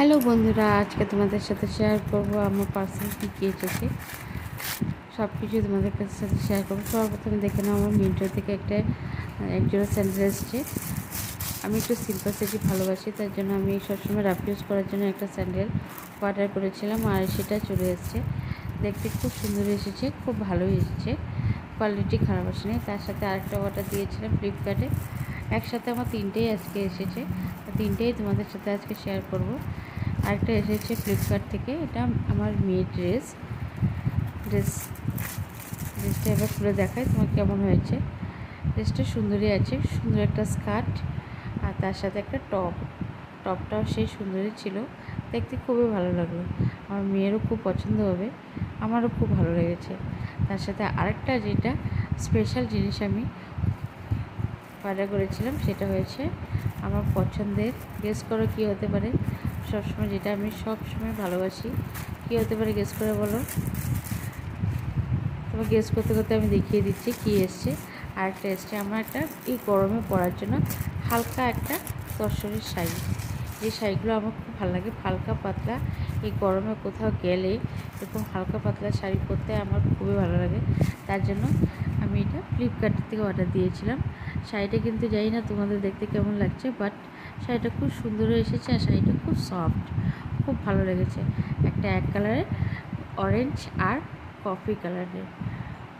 Hello বন্ধুরা, আজকে তোমাদের সাথে শেয়ার করব আমার পার্সেল কী কী এসেছে। সব কিছু তোমাদের সাথে শেয়ার করবো। সর্বপ্রথমে দেখে নাও, আমার মিন্ট্রা থেকে একজোড়া স্যান্ডেল এসেছে। আমি একটু সিম্পল ভালোবাসি, তার জন্য আমি সবসময় রাফ ইউজ করার জন্য একটা স্যান্ডেল অর্ডার করেছিলাম, আর সেটা চলে এসেছে। দেখতে খুব সুন্দর এসেছে, খুব ভালোই এসেছে, কোয়ালিটি খারাপ আসেনি। তার সাথে আরেকটা অর্ডার দিয়েছিলাম ফ্লিপকার্টে। একসাথে আমার তিনটেই আজকে এসেছে, তিনটেই তোমাদের সাথে আজকে শেয়ার করব। আরেকটা এসেছে ফ্লিপকার্ট থেকে, এটা আমার মেয়ের ড্রেসটা এবার খুলে দেখায় তোমার কেমন হয়েছে। ড্রেসটা সুন্দরই আছে, সুন্দর একটা স্কার্ট আর তার সাথে একটা টপটাও সেই সুন্দরই ছিল, দেখতে খুবই ভালো লাগলো। আমার মেয়েরও খুব পছন্দ হবে, আমারও খুব ভালো লেগেছে। তার সাথে আরেকটা যেটা স্পেশাল জিনিস আমি অর্ডার করেছিলাম, সেটা হয়েছে আমার পছন্দের, গেস করো কী হতে পারে। সবসময় যেটা আমি সবসময় ভালোবাসি, কী হতে পারে গেস করে বলো। তবে গেস করতে করতে আমি দেখিয়ে দিচ্ছি কী এসছে। আরেকটা এসছে আমার একটা এই গরমে পরার জন্য হালকা একটা তসরের শাড়ি। এই শাড়িগুলো আমার খুব ভালো লাগে, হালকা পাতলা। এই গরমে কোথাও গেলে এরকম হালকা পাতলা শাড়ি পরতে আমার খুবই ভালো লাগে। তার জন্য আমি এটা ফ্লিপকার্ট থেকে অর্ডার দিয়েছিলাম। শাড়িটা কিন্তু জানি না তোমাদের দেখতে কেমন লাগছে, বাট শাড়িটা খুব সুন্দর এসেছে, আর শাড়িটা খুব সফট, খুব ভালো লেগেছে। একটা এক কালারের অরেঞ্জ আর কফি কালারের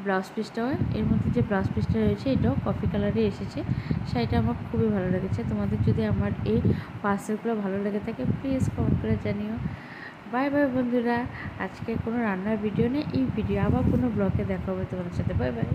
ব্লাউজ পিসটাও, এর মধ্যে যে ব্লাউজ পিসটা রয়েছে এটাও কফি কালারে এসেছে। শাড়িটা আমার খুবই ভালো লেগেছে। তোমাদের যদি আমার এই পার্সেলগুলো ভালো লেগে থাকে প্লিজ কমেন্ট করে জানিও। বাই বাই বন্ধুরা, আজকে কোনো রান্নার ভিডিও নেই, এই ভিডিও আবার কোনো ব্লগে দেখা হবে তোমাদের সাথে। Bye bye.